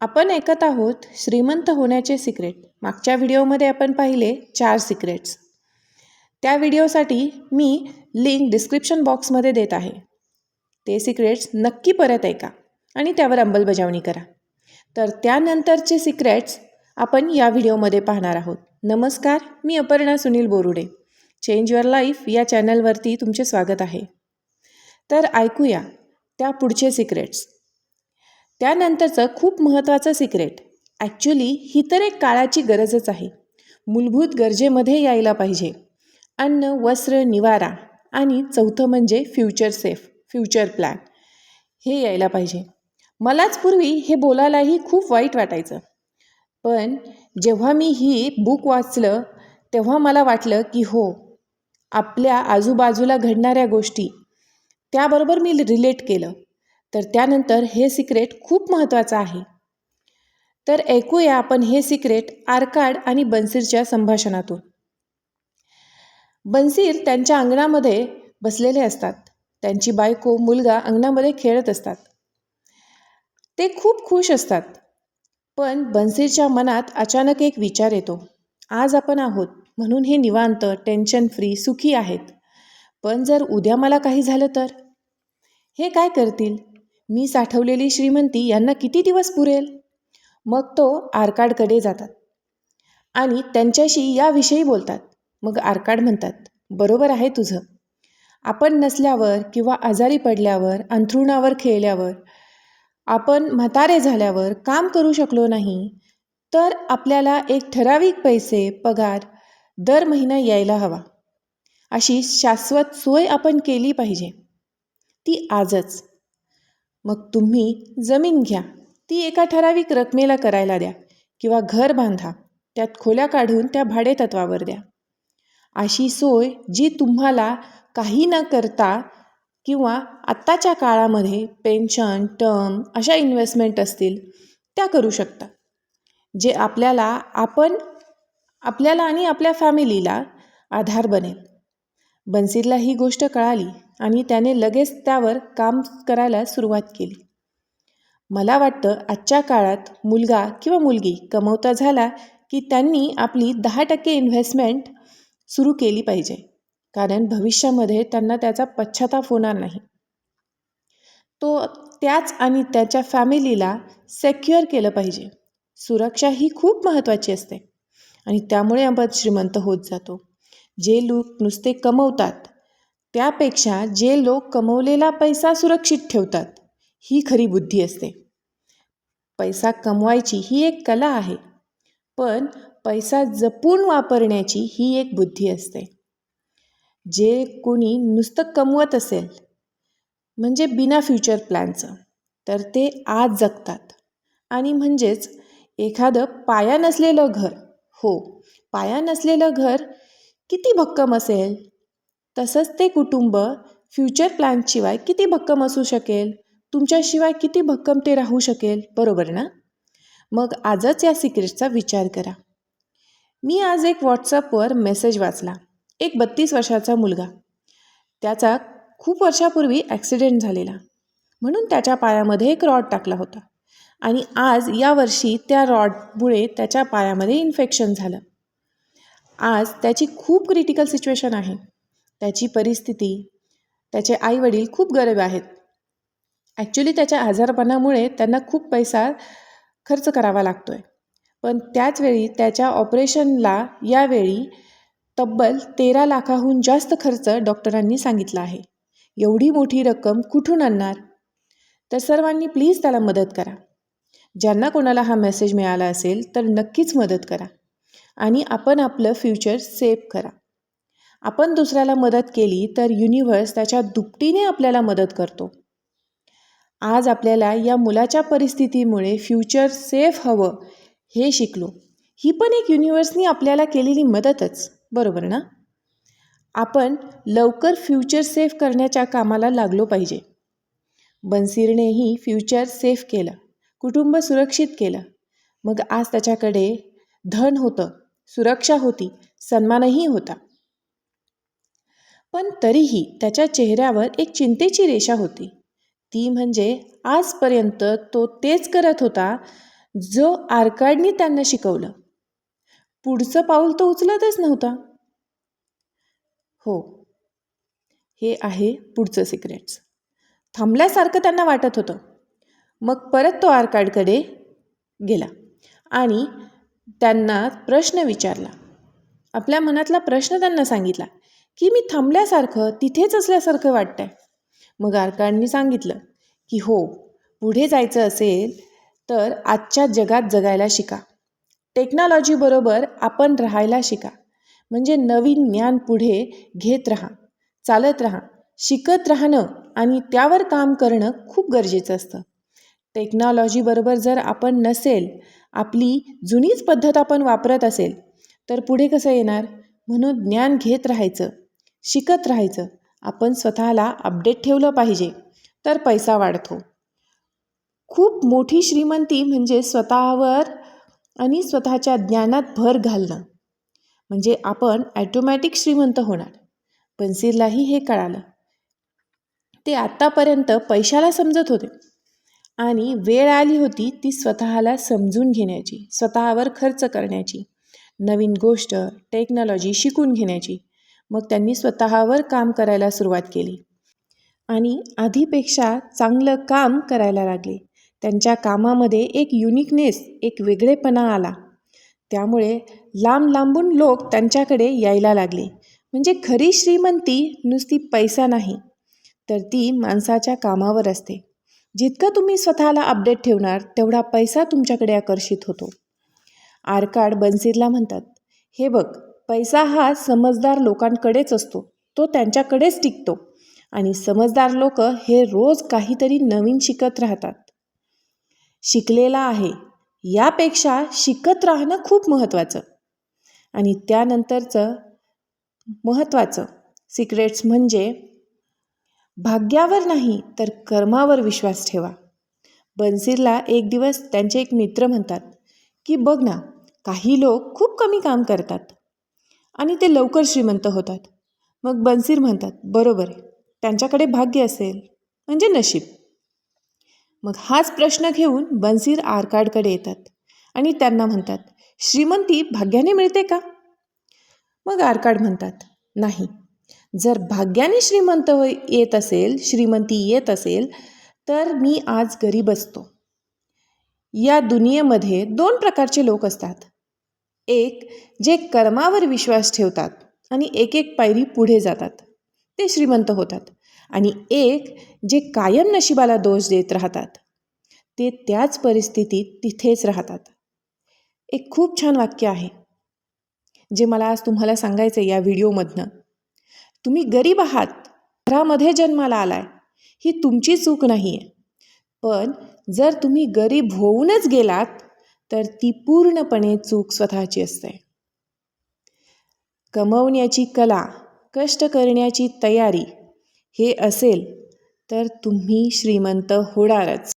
आपण ऐकत आहोत श्रीमंत होण्याचे सिक्रेट. मागच्या व्हिडिओमध्ये आपण पाहिले 4 सिक्रेट्स. त्या व्हिडिओसाठी मी लिंक डिस्क्रिप्शन बॉक्समध्ये देत आहे. ते सिक्रेट्स नक्की परत ऐका आणि त्यावर अंमलबजावणी करा. तर त्यानंतरचे सिक्रेट्स आपण या व्हिडिओमध्ये पाहणार आहोत. नमस्कार, मी Aparna Sunil Borude. Change your life या चॅनलवरती तुमचे स्वागत आहे. तर ऐकूया त्या पुढचे सिक्रेट्स. त्यानंतरचं खूप महत्त्वाचं सिक्रेट. ॲक्च्युली ही तर एक काळाची गरजच आहे. मूलभूत गरजेमध्ये यायला पाहिजे. अन्न, वस्त्र, निवारा आणि चौथं म्हणजे फ्युचर प्लॅन हे यायला पाहिजे. मलाच पूर्वी हे बोलायलाही खूप वाईट वाटायचं. पण जेव्हा मी ही बुक वाचलं तेव्हा मला वाटलं की हो, आपल्या आजूबाजूला घडणाऱ्या गोष्टी त्याबरोबर मी रिलेट केलं. तर त्यानंतर हे सिक्रेट खूप महत्त्वाचं आहे. तर ऐकूया आपण हे सिक्रेट आर्काड आणि बन्सीरच्या संभाषणातून. बन्सीर त्यांच्या अंगणामध्ये बसलेले असतात. त्यांची बायको, मुलगा अंगणामध्ये खेळत असतात. ते खूप खुश असतात. पण बन्सीरच्या मनात अचानक एक विचार येतो. आज आपण आहोत म्हणून हे निवांत, टेन्शन फ्री, सुखी आहेत. पण जर उद्या मला काही झालं तर? हे काय करतील? मी साठवलेली श्रीमंती यांना किती दिवस पुरेल? मग तो आर्काडकडे जातात आणि त्यांच्याशी याविषयी बोलतात. मग आर्काड म्हणतात, बरोबर आहे तुझं. आपण नसल्यावर किंवा आजारी पडल्यावर, अंथरुणावर खेळल्यावर, आपण म्हातारे झाल्यावर, काम करू शकलो नाही तर आपल्याला एक ठराविक पैसे, पगार दर महिना यायला हवा. अशी शाश्वत सोय आपण केली पाहिजे. ती आजच. मग तुम्ही जमीन घ्या, ती एका ठराविक रकमेला करायला द्या किंवा घर बांधा, त्यात खोल्या काढून त्या भाडेतत्वावर द्या. अशी सोय जी तुम्हाला काही न करता किंवा आत्ताच्या काळामध्ये पेन्शन, टर्म अशा इन्व्हेस्टमेंट असतील त्या करू शकता. जे आपल्याला आणि आपल्या फॅमिलीला आधार बनेल. बन्सीरला ही गोष्ट कळाली आणि त्याने लगेच त्यावर काम करायला सुरुवात केली. मला वाटतं आजच्या काळात मुलगा किंवा मुलगी कमवता झाला की त्यांनी आपली 10% इन्व्हेस्टमेंट सुरू केली पाहिजे. कारण भविष्यामध्ये त्यांना त्याचा पश्चाताप होणार नाही. तो त्याच आणि त्याच्या फॅमिलीला सेक्युअर केलं पाहिजे. सुरक्षा ही खूप महत्त्वाची असते आणि त्यामुळे आपण श्रीमंत होत जातो. जे लोक नुसते कमवतात त्यापेक्षा जे लोक कमवलेला पैसा सुरक्षित ठेवतात ही खरी बुद्धी असते. पैसा कमवायची ही एक कला आहे, पण पैसा जपून वापरण्याची ही एक बुद्धी असते. जे कोणी नुसतं कमवत असेल म्हणजे बिना फ्युचर प्लॅनचं, तर ते आज जगतात. आणि म्हणजेच एखादं पाया नसलेलं घर, पाया नसलेलं घर किती भक्कम असेल, तसंच ते कुटुंब फ्युचर प्लॅनशिवाय किती भक्कम असू शकेल, तुमच्याशिवाय किती भक्कम ते राहू शकेल, बरोबर ना? मग आजच या सिक्रेटचा विचार करा. मी आज एक व्हॉट्सअपवर मेसेज वाचला. एक 32 वर्षाचा मुलगा. त्याचा खूप वर्षापूर्वी ॲक्सिडेंट झालेला, म्हणून त्याच्या पायामध्ये एक रॉड टाकला होता आणि आज यावर्षी त्या रॉडमुळे त्याच्या पायामध्ये इन्फेक्शन झालं. आज त्याची खूप क्रिटिकल सिच्युएशन आहे. त्याची परिस्थिती, त्याचे आईवडील खूप गरीब आहेत. ॲक्च्युली त्याच्या आजारपणामुळे त्यांना खूप पैसा खर्च करावा लागतो आहे. पण त्याचवेळी त्याच्या ऑपरेशनला यावेळी तब्बल 13 लाखाहून जास्त खर्च डॉक्टरांनी सांगितला आहे. एवढी मोठी रक्कम कुठून आणणार? तर सर्वांनी प्लीज त्याला मदत करा. ज्यांना कोणाला हा मेसेज मिळाला असेल तर नक्कीच मदत करा आणि आपण आपलं फ्युचर सेव्ह करा. आपण दुसऱ्याला मदत केली तर युनिव्हर्स त्याच्या दुपटीने आपल्याला मदत करतो. आज आपल्याला या मुलाच्या परिस्थितीमुळे फ्युचर सेफ हवं हे शिकलो. ही पण एक युनिव्हर्सनी आपल्याला केलेली मदतच, बरोबर ना? आपण लवकर फ्युचर सेफ करण्याच्या कामाला लागलो पाहिजे. बन्सीरनेही फ्युचर सेफ केलं, कुटुंब सुरक्षित केलं. मग आज त्याच्याकडे धन होतं, सुरक्षा होती, सन्मानही होता. पण तरीही त्याच्या चेहऱ्यावर एक चिंतेची रेषा होती. ती म्हणजे आजपर्यंत तो तेच करत होता जो आर्काडनी त्यांना शिकवलं. पुढचं पाऊल तो उचलतच नव्हता. हो, हे आहे पुढचं सिक्रेट्स. थांबल्यासारखं त्यांना वाटत होतं. मग परत तो आर्काडकडे गेला आणि त्यांना प्रश्न विचारला. आपल्या मनातला प्रश्न त्यांना सांगितला की मी थांबल्यासारखं, तिथेच असल्यासारखं वाटतंय. मग आर्काडनी सांगितलं की हो, पुढे जायचं असेल तर आजच्या जगात जगायला शिका. टेक्नॉलॉजीबरोबर आपण राहायला शिका. म्हणजे नवीन ज्ञान पुढे घेत राहा, चालत राहा. शिकत राहणं आणि त्यावर काम करणं खूप गरजेचं असतं. टेक्नॉलॉजीबरोबर जर आपण नसेल, आपली जुनीच पद्धत आपण वापरत असेल, तर पुढे कसं येणार? म्हणून ज्ञान घेत राहायचं, शिकत राहायचं. आपण स्वतःला अपडेट ठेवलं पाहिजे, तर पैसा वाढतो. खूप मोठी श्रीमंती म्हणजे स्वतःवर आणि स्वतःच्या ज्ञानात भर घालणं. म्हणजे आपण ॲटोमॅटिक श्रीमंत होणार. बन्सीरलाही हे कळालं. ते आत्तापर्यंत पैशाला समजत होते आणि वेळ आली होती ती स्वतःला समजून घेण्याची, स्वतःवर खर्च करण्याची, नवीन गोष्ट, टेक्नॉलॉजी शिकून घेण्याची. मग त्यांनी स्वतःवर काम करायला सुरुवात केली आणि आधीपेक्षा चांगलं काम करायला लागले. त्यांच्या कामामध्ये एक युनिकनेस, एक वेगळेपणा आला. त्यामुळे लांब लांबून लोक त्यांच्याकडे यायला लागले. म्हणजे खरी श्रीमंती नुसती पैसा नाही, तर ती माणसाच्या कामावर असते. जितकं तुम्ही स्वतःला अपडेट ठेवणार, तेवढा पैसा तुमच्याकडे आकर्षित होतो. आर्काड बन्सीरला म्हणतात, हे बघ, पैसा हा समजदार लोकांकडेच असतो. तो त्यांच्याकडेच टिकतो. आणि समजदार लोक हे रोज काहीतरी नवीन शिकत राहतात. शिकलेला आहे यापेक्षा शिकत राहणं खूप महत्त्वाचं. आणि त्यानंतरचं महत्त्वाचं सिक्रेट्स म्हणजे भाग्यावर नाही तर कर्मावर विश्वास ठेवा. बन्सीरला एक दिवस त्यांचे एक मित्र म्हणतात की बघ ना, काही लोक खूप कमी काम करतात आणि ते लवकर श्रीमंत होतात. मग बन्सीर म्हणतात, बरोबर आहे, त्यांच्याकडे भाग्य असेल म्हणजे नशीब. मग हाच प्रश्न घेऊन बन्सीर आर्काडकडे येतात आणि त्यांना म्हणतात, श्रीमंती भाग्याने मिळते का? मग आर्काड म्हणतात, नाही. जर भाग्याने श्रीमंती येत असेल तर मी आज गरीब असतो. या दुनियेमध्ये 2 प्रकारचे लोक असतात. एक जे कर्मावर विश्वास ठेवतात आणि एक एक पायरी पुढे जातात, ते श्रीमंत होतात. आणि एक जे कायम नशिबाला दोष देत राहतात, ते त्याच परिस्थितीत तिथेच राहतात. एक खूप छान वाक्य आहे जे मला आज तुम्हाला सांगायचं आहे या व्हिडिओमधनं. तुम्ही गरीब आहात, घरामध्ये जन्माला आलाय, ही तुमची चूक नाही आहे. पण जर तुम्ही गरीब होऊनच गेलात तर ती पूर्णपणे चूक स्वतःची असते. कमवण्याची कला, कष्ट करण्याची तयारी हे असेल तर तुम्ही श्रीमंत होणारच.